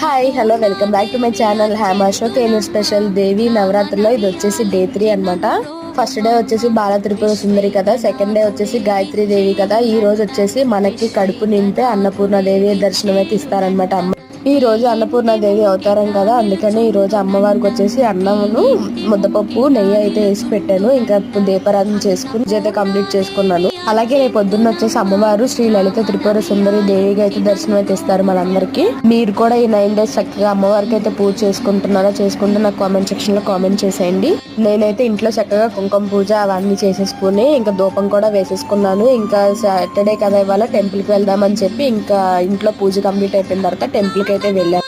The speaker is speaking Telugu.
Hi hello welcome back to my channel హ్యామా షో కేను స్పెషల్ దేవి నవరాత్రిలో ఇది వచ్చేసి డే 3 అన్నమాట. ఫస్ట్ డే వచ్చేసి బాల త్రిపుర సుందరి కదా, సెకండ్ డే వచ్చేసి గాయత్రి దేవి కదా. ఈ రోజు వచ్చేసి మనకి కడుపు నింపే అన్నపూర్ణ దేవి దర్శనం అయితే ఇస్తారనమాట. అమ్మ ఈ రోజు అన్నపూర్ణ దేవి అవతారం కదా, అందుకని ఈ రోజు అమ్మవారికి వచ్చేసి అన్నమును ముద్దపప్పు నెయ్యి అయితే వేసి పెట్టాను. ఇంకా దీపారాధన చేసుకుని పూజ కంప్లీట్ చేసుకున్నాను. అలాగే రేపు పొద్దున్న వచ్చేసి అమ్మవారు శ్రీ లలిత త్రిపుర సుందరి దేవిగా అయితే దర్శనం అయితే ఇస్తారు మనందరికి. మీరు కూడా ఈ 9 days చక్కగా అమ్మవారికి అయితే పూజ చేసుకుంటున్నారా, చేసుకుంటే నాకు కామెంట్ సెక్షన్ లో కామెంట్ చేసేయండి. నేనైతే ఇంట్లో చక్కగా కుంకుమ పూజ అవన్నీ చేసేసుకుని ఇంకా ధూపం కూడా వేసేసుకున్నాను. ఇంకా సాటర్డే కదా, ఇవాళ టెంపుల్ కి వెళ్దామని చెప్పి ఇంకా ఇంట్లో పూజ కంప్లీట్ అయిపోయిన తర్వాత టెంపుల్ కి అయితే వెళ్ళాను.